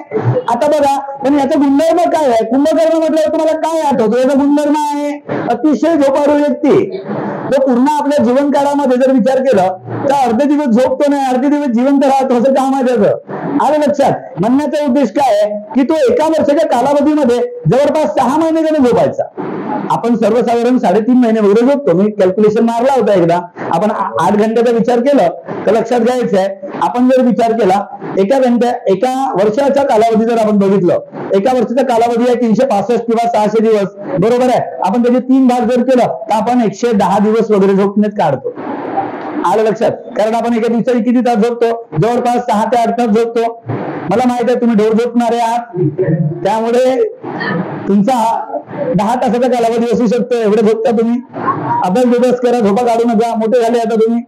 Speaker 1: आता बघा, पण याचा गुणधर्म काय आहे? कुंभकर्ण म्हटल्यावर तुम्हाला काय आठवतो? याचा गुणधर्म आहे अतिशय झोपाळू व्यक्ती. तो पूर्ण आपल्या जीवन काळामध्ये जर विचार केला तर अर्धे दिवस झोपतो नाही, अर्धे दिवस जिवंत राहतो. असं काम आहे त्याचं. आलं लक्षात? म्हणण्याचा उद्देश काय आहे की तो एका वर्षाच्या कालावधीमध्ये जवळपास 6 महिने त्याने झोपायचा. आपण सर्वसाधारण 3.5 महिने वगैरे झोपतो. मी कॅल्क्युलेशन मारला होता एकदा. आपण 8 घंट्याचा विचार केला तर लक्षात घ्यायचं आहे, आपण जर विचार केला एका वर्षाच्या कालावधी जर आपण बघितलं, एका वर्षाचा कालावधी आहे 365 किंवा 600 दिवस, बरोबर आहे. आपण त्याचे 3 भाग जर केलं तर आपण 110 दिवस वगैरे झोपण्यात काढतो. आलं लक्षात? कारण आपण एका दिवसाची किती तास झोपतो? जवळपास 6 ते 8 तास झोपतो. मला माहित आहे तुम्ही ढोर झोपणारे आहात, त्यामुळे तुमचा 10 तासाचा कालावधी असू शकतो. एवढे झोपता तुम्ही? अभ्यास करा, झोपा काढू नका. मोठे झाले आता तुम्ही,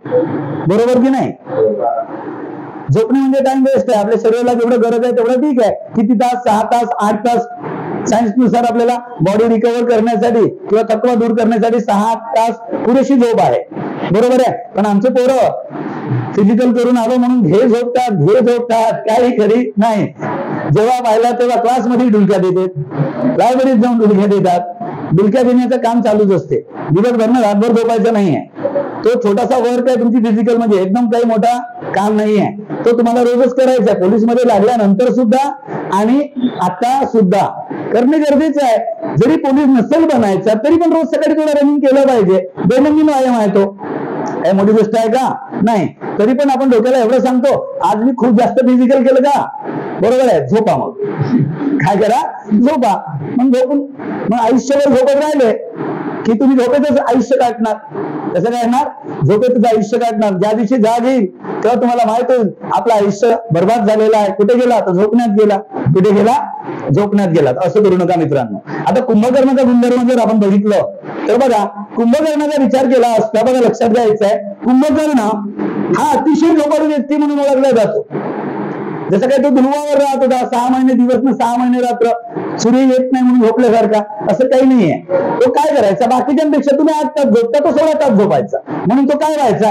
Speaker 1: बरोबर की नाही? झोपणे म्हणजे टाइम वेस्ट आहे. आपल्या शरीराला जेवढं गरज आहे तेवढं ठीक आहे. किती तास? 6 तास, 8 तास. सायन्स नुसार आपल्याला बॉडी रिकव्हर करण्यासाठी किंवा थकवा दूर करण्यासाठी 6 तास पुरेशी झोप आहे, बरोबर आहे. पण आमचे पोरं फिजिकल करून आलो म्हणून घे झोपतात, काही खरी नाही. जेव्हा पाहिला तेव्हा क्लासमध्ये डुलक्या देतात, लायब्ररीत जाऊन डुलक्या देतात. डुलक्या देण्याचं काम चालूच असते. दिवसभर रातभर झोपायचं नाहीये. तो छोटासा वर्क आहे तुमची फिजिकल म्हणजे, एकदम काही मोठा काम नाहीये. तो तुम्हाला रोजच करायचा आहे. पोलीस मध्ये लागल्यानंतर सुद्धा आणि आता सुद्धा करणे गरजेचं आहे. जरी पोलीस नसेल बनायचा तरी पण रोज सकाळी थोडं रनिंग केलं पाहिजे. दैनंदिन व्यायाम आहे तो. काय मोठी गोष्ट आहे का? नाही. तरी पण आपण डोक्याला एवढं सांगतो, आज मी खूप जास्त फिजिकल केलं का? बरोबर आहे. झोपा. मग काय करा? झोपा. मग झोपून मग आयुष्यभर झोपत राहिले की तुम्ही झोपेतच आयुष्य काढणार. कसं काढणार? झोपेतच आयुष्य काढणार. ज्या दिवशी जाग येईल तेव्हा तुम्हाला माहित होईल आपलं आयुष्य बर्बाद झालेलं आहे. कुठे गेला? तर झोपण्यात गेला. कुठे गेला? झोपण्यात गेला. असं करू नका मित्रांनो. आता कुंभकर्णाचा गुणधर्म जर आपण बघितलं तर बघा, कुंभकर्णाचा विचार केला असता बघा, लक्षात घ्यायचं आहे, कुंभकर्ण हा अतिशय झोपाळू व्यक्ती म्हणून ओळखला जातो. जसं काही तो ध्रुवावर राहत होता, 6 महिने दिवस न 6 महिने रात्र, सूर्य येत नाही म्हणून झोपल्यासारखा, असं काही नाहीये. तो काय करायचा? बाकीच्यांपेक्षा तुम्ही 8 तास झोपता, तो 16 तास झोपायचा. म्हणून तो काय व्हायचा?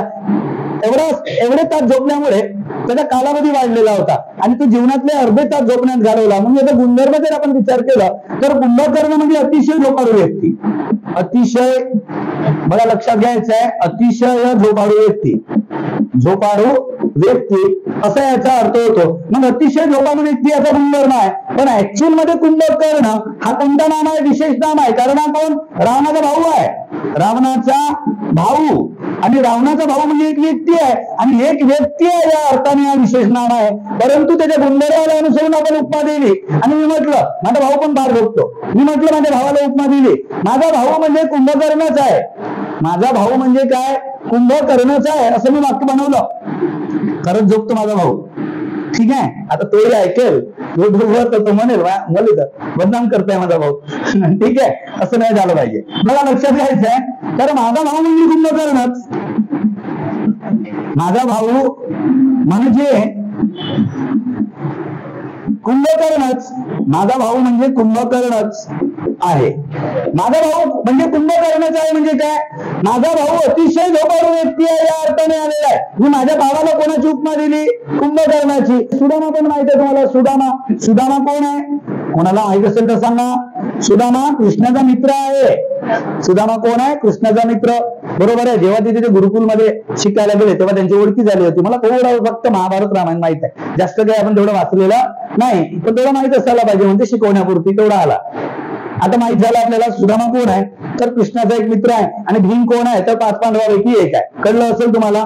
Speaker 1: एवढे तास झोपल्यामुळे त्याचा कालावधी वाढलेला होता आणि तो जीवनातले अर्धे तास झोपण्यात घालवला. म्हणजे याचा गुणधर्म जर आपण विचार केला तर कुंभकर्ण म्हणजे अतिशय झोपाळू व्यक्ती. अतिशय, बघा लक्षात घ्यायचं आहे, अतिशय झोपाळू व्यक्ती. झोपाळू व्यक्ती असा याचा अर्थ होतो. मग अतिशय झोपाळू व्यक्ती याचा गुणधर्म आहे. पण ऍक्च्युअल मध्ये कुंभकर्ण हा कोणता नाम आहे? विशेष नाम आहे. कारण हा कोण? रावणाचा भाऊ आहे. रावणाचा भाऊ. आणि रावणाचा भाऊ म्हणजे एक व्यक्ती आहे आणि एक व्यक्ती आहे या अर्थाने हा विशेष नाम आहे. परंतु त्याच्या गुणधर्माला अनुसरून आपण उपमा दिली. आणि मी म्हटलं माझा भाऊ पण फार झोपतो. मी म्हटलं माझ्या भावाला उपमा दिली. माझा भाऊ म्हणजे कुंभकर्णच आहे. माझा भाऊ म्हणजे काय? कुंभकर्णच आहे असं मी वाक्य बनवलं. खरंच झोपतो माझा भाऊ. ठीक आहे. आता तोही ऐकेल, तो म्हणेल मला बदनाम करताय माझा भाऊ. ठीक आहे. असं नाही झालं पाहिजे. मला लक्षात घ्यायचं आहे, तर माझा भाऊ म्हणजे कुंभकर्णच. माझा भाऊ म्हणजे कुंभकर्णच. माझा भाऊ म्हणजे कुंभकर्णच आहे. माझा भाऊ म्हणजे कुंभकर्णच आहे. म्हणजे काय? माझा भाऊ अतिशय झोपाळू व्यक्ती आहे या अर्थाने आलेला आहे. मी माझ्या भावाला कोणाची उपमा दिली? कुंभकर्णाची. सुदामा पण माहित आहे तुम्हाला. सुदामा कोण आहे? कोणाला माहित असेल तर सांगा. सुदामा कृष्णाचा मित्र आहे. सुदामा कोण आहे? कृष्णाचा मित्र. बरोबर आहे. जेव्हा ते तिथे गुरुकुलमध्ये शिकायला गेले तेव्हा त्यांची ओळखी झाली होती. मला थोडं फक्त महाभारत रामायण माहित आहे. जास्त काही आपण तेवढं वाचलेलं नाही, पण तेवढं माहित असायला पाहिजे म्हणजे शिकवण्यापुरती तेवढा आला. आता माहित झालं आपल्याला सुदामा कोण आहे, तर कृष्णाचा एक मित्र आहे, आणि भीम कोण आहे, तर 5 पांडवांपैकी एक आहे. कळलं असेल तुम्हाला.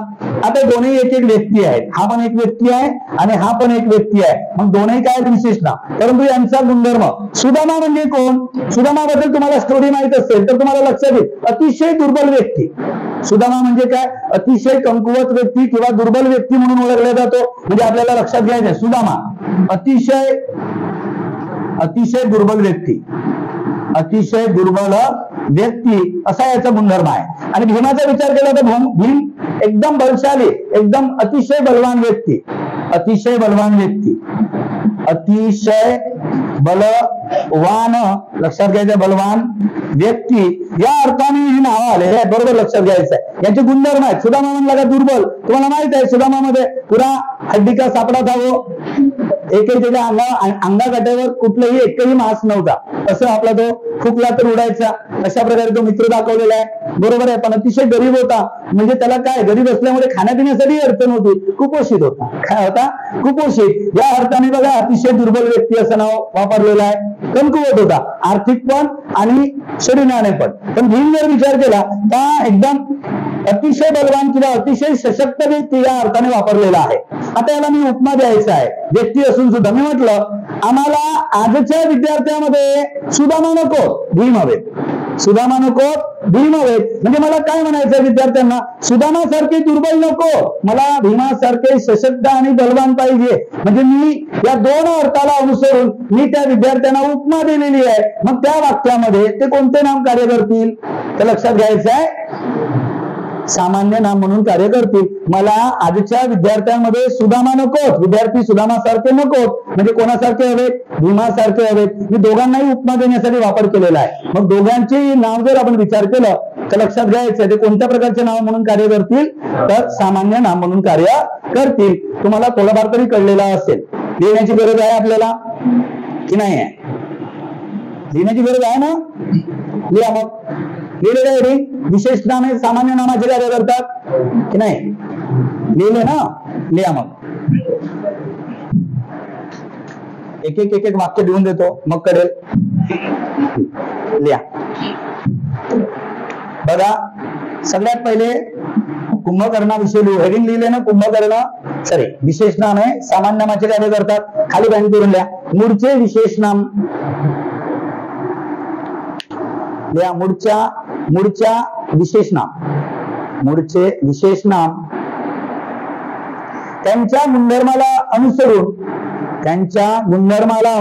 Speaker 1: आता दोन्ही एक एक व्यक्ती आहेत, हा पण एक व्यक्ती आहे आणि हा पण एक व्यक्ती आहे. मग दोन्ही काय विशेष नाव, परंतु यांचा गुणधर्म. सुदामा म्हणजे कोण, सुदामाबद्दल तुम्हाला स्टोरी माहित असेल तर तुम्हाला लक्षात येईल, अतिशय दुर्बल व्यक्ती. सुदामा म्हणजे काय, अतिशय कमकुवत व्यक्ती किंवा दुर्बल व्यक्ती म्हणून ओळखला जातो. म्हणजे आपल्याला लक्षात घ्यायचं, सुदामा अतिशय दुर्बल व्यक्ती, अतिशय दुर्बल व्यक्ती असा याचा गुणधर्म आहे. आणि भीमाचा विचार केला तर भीम एकदम बलशाली, एकदम अतिशय बलवान व्यक्ती, अतिशय बलवान व्यक्ती, अतिशय बलवान, लक्षात घ्यायचं बलवान व्यक्ती, या अर्थाने ही नावं आले, हे बरोबर लक्षात घ्यायचं आहे. याचे गुणधर्म आहेत. सुदामा म्हणला का दुर्बल, तुम्हाला माहित आहे सुदामामध्ये पुरा हड्डी का सापडा था वो, एकही त्याच्या अंगाकाट्यावर कुठलंही एकही मांस नव्हता, असं आपला तो फुकला तर उडायचा, अशा प्रकारे तो मित्र दाखवलेला आहे. बरोबर आहे. पण अतिशय गरीब होता, म्हणजे त्याला काय, गरीब असल्यामुळे खाण्यापिण्यासाठी अडचण होती, कुपोषित होता. काय होता, कुपोषित. या अर्थाने बघा अतिशय दुर्बल व्यक्ती असं नाव वापरलेलं आहे. कमकुवत होता, आर्थिक पण आणि शरीराने पण. पण भीम जर विचार केला तर एकदम अतिशय बलवान किंवा अतिशय सशक्त व्यक्ती या अर्थाने वापरलेला आहे. आता याला मी उपमा द्यायचा आहे, व्यक्ती असून सुद्धा. मी म्हटलं आम्हाला आजच्या विद्यार्थ्यामध्ये सुदामा नको, भीम हवेत. सुदामा नको, भीम हवेत. म्हणजे मला काय म्हणायचं विद्यार्थ्यांना, सुदामासारखे दुर्बल नको, मला भीमासारखे सशक्त आणि बलवान पाहिजे. म्हणजे मी या दोन अर्थाला अनुसरून मी त्या विद्यार्थ्यांना उपमा दिलेली आहे. मग त्या वाक्यामध्ये ते कोणते नाम कार्य करतील, तर लक्षात घ्यायचं आहे, सामान्य नाम म्हणून कार्य करतील. मला आजच्या विद्यार्थ्यांमध्ये सुदामा नकोत, विद्यार्थी सुदामासारखे नकोत, म्हणजे कोणासारखे हवेत, भीमासारखे हवेत. मी दोघांनाही उपमा देण्यासाठी वापर केलेला आहे. मग दोघांचे नाव जर आपण विचार केलं तर लक्षात घ्यायचं ते कोणत्या प्रकारचे नाव म्हणून कार्य करतील, तर सामान्य नाम म्हणून कार्य करतील. तुम्हाला थोडाफार तरी कळलेला असेल. लिहिण्याची गरज आहे आपल्याला की नाही आहे, लिहिण्याची गरज आहे ना, लिहा. मग लिहिलेलं आहे रे, विशेष नाम हे सामान्य नामाचे कार्य करतात की नाही, लिहिले ना, लिहा. मग एक एक वाक्य लिहून देतो, मग कळेल. लिहा. बघा सगळ्यात पहिले कुंभकर्णाविषयी लिहू. हेडिंग लिहिले ना, कुंभकर्ण, सॉरी, विशेष नाम आहे, सामान्य नामाचे कार्य करतात. खाली बँक करून लिहा. मूळचे विशेष नाम लिहा. मूळच्या विशेष नाम, मूळचे विशेष नाम त्यांच्या गुणधर्माला अनुसरून, त्यांच्या गुणधर्माला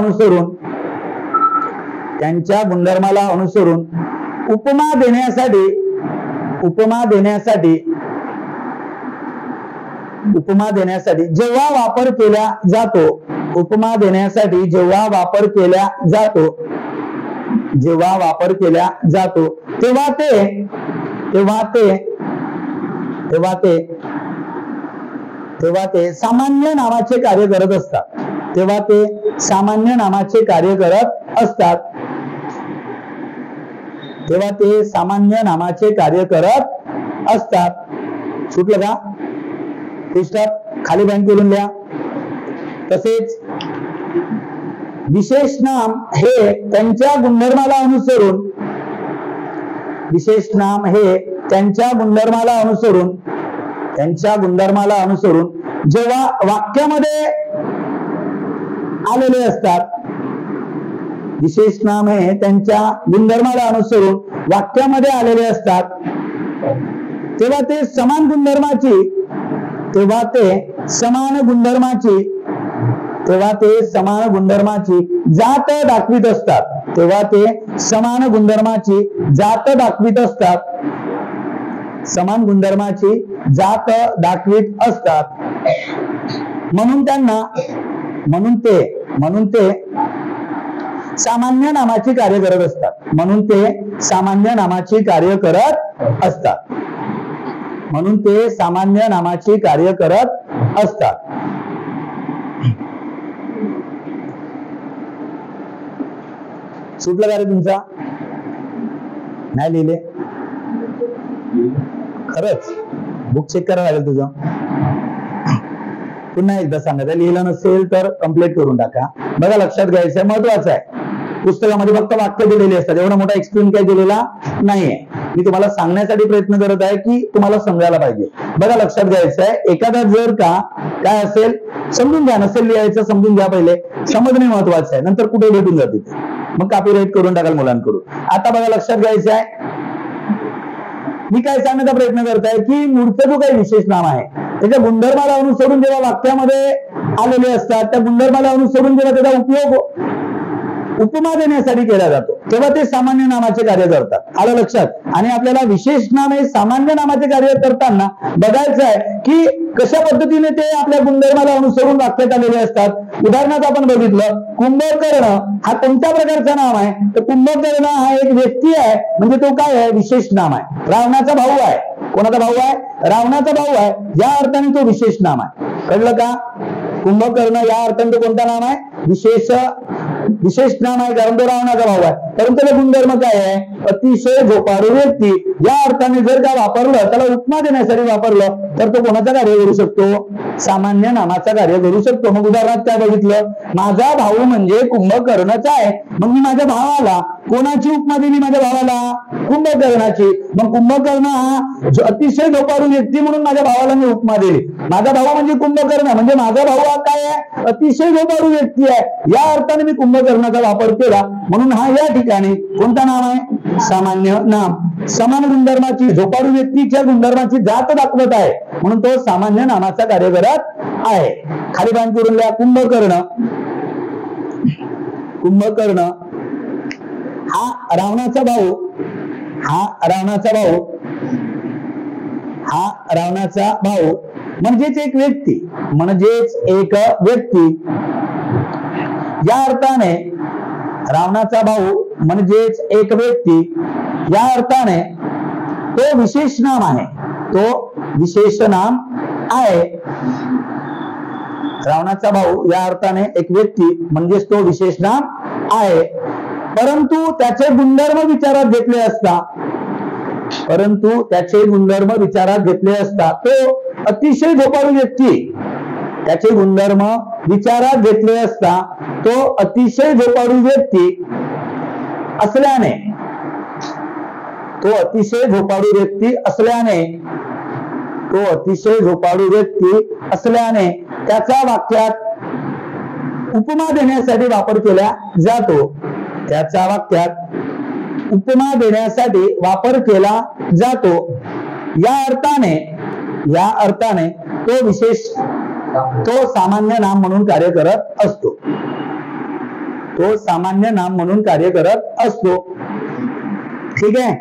Speaker 1: अनुसरून उपमा देण्यासाठी जेव्हा वापर केला जातो, उपमा देण्यासाठी जेव्हा वापर केला जातो तेव्हा ते सामान्य नामाचे कार्य करत असतात. तेव्हा ते सामान्य नामाचे कार्य करत असतात. तेव्हा ते सामान्य नामाचे कार्य करत असतात. सुटलं का? पुस्तक खाली बँक करून लिहा. तसेच विशेष नाम हे त्यांच्या गुणधर्माला अनुसरून, विशेष नाम हे त्यांच्या गुणधर्माला अनुसरून जेव्हा वाक्यामध्ये आलेले असतात, विशेष नाम हे त्यांच्या गुणधर्माला अनुसरून वाक्यामध्ये आलेले असतात, तेव्हा ते समान गुणधर्माची जात दाखवित असतात. तेव्हा ते समान गुणधर्माची जात दाखवित असतात. समान गुणधर्माची जात दाखवित असतात. म्हणून ते सामान्य नामाची कार्य करत असतात. म्हणून ते सामान्य नामाची कार्य करत असतात. सुटलं का रे तुमचा? नाही लिहिले? खरंच बुक चेक करायला लागेल तुझं. पुन्हा एकदा सांगा, लिहिलं नसेल तर कम्प्लीट करून टाका. बघा लक्षात घ्यायचं महत्वाचं आहे. पुस्तकामध्ये फक्त वाक्य दिलेली असतात, एवढा मोठा एक्सप्लेन काय दिलेला नाहीये. मी तुम्हाला सांगण्यासाठी प्रयत्न करत आहे की तुम्हाला समजायला पाहिजे. बघा लक्षात घ्यायचं आहे, एखादा जर का काय असेल समजून घ्या, नसेल लिहायचं समजून घ्या, पहिले समजणे महत्वाचं आहे, नंतर कुठे भेटून जाते मग कॉपीराइट करून टाकाल मुलांकडून. आता बघा लक्षात घ्यायचं आहे, मी काय सांगण्याचा प्रयत्न करताय की मूळचं जो काही विशेष नाम आहे त्याच्या गुणधर्माला अनुसरून जेव्हा वाक्यामध्ये आलेले असतात, त्या गुणधर्माला अनुसरून जेव्हा त्याचा उपयोग उपमा देण्यासाठी केला जातो तेव्हा ते सामान्य नामाचे कार्य करतात. आलं लक्षात? आणि आपल्याला विशेष नाम हे सामान्य नामाचे कार्य करताना बघायचं आहे की कशा पद्धतीने ते आपल्या गुणधर्माला अनुसरून वाक्यात आलेले असतात. उदाहरणार्थ आपण बघितलं, कुंभकर्ण हा कोणत्या प्रकारचा नाम आहे, तर कुंभकर्ण हा एक व्यक्ती आहे, म्हणजे तो काय आहे, विशेष नाम आहे. रावणाचा भाऊ आहे. कोणाचा भाऊ आहे? रावणाचा भाऊ आहे, या अर्थाने तो विशेष नाम आहे. कळलं का? कुंभकर्ण या अर्थाने तो कोणता नाम आहे, विशेष नाम आहे, कारण तो रावणाचा भाऊ आहे. परंतु त्याला गुणधर्म काय आहे, अतिशय झोपाळू व्यक्ती. या अर्थाने जर का वापरलं, त्याला उपमा देण्यासाठी वापरलं, तर तो कोणाचा कार्य करू शकतो, सामान्य नामाचा कार्य करू शकतो. मग उदाहरणार्थ काय बघितलं, माझा भाऊ म्हणजे कुंभकर्णचा आहे. मग मी माझ्या भावाला कोणाची उपमा दिली, माझ्या भावाला कुंभकर्णाची. मग कुंभकर्ण हा अतिशय झोपाळू व्यक्ती म्हणून माझ्या भावाला मी उपमा दिली. माझा भाऊ म्हणजे कुंभकर्ण, म्हणजे माझा भाऊ हा काय आहे, अतिशय झोपाळू व्यक्ती आहे. या अर्थाने मी कुंभकर्णाचा वापर केला, म्हणून हा या ठिकाणी कोणता नाम आहे, सामान्य नाम. समान गुणधर्माची, झोपाळू व्यक्तीच्या गुणधर्माची जात दाखवत आहे, म्हणून तो सामान्य नामाचा कार्य करत आहे. खाली बांध करून लिहा, कुंभकर्ण हा रावणाचा भाऊ, म्हणजेच एक व्यक्ती, या अर्थाने रावणाचा भाऊ म्हणजेच एक व्यक्ती, या अर्थाने तो विशेष नाम आहे, तो विशेष नाम आहे. रावणाचा भाऊ या अर्थाने एक व्यक्ती म्हणजेच तो विशेष नाम आहे. परंतु त्याचे गुणधर्म विचारात घेतले असता तो अतिशय झोपाळू व्यक्ती, त्याचे गुणधर्म विचारात घेतले असता तो अतिशय झोपाळू व्यक्ती असल्याने त्याचा वाक्यात उपमा देण्यासाठी वापर केला जातो. या अर्थाने तो सामान्य नाम म्हणून कार्य करत असतो. ठीक आहे.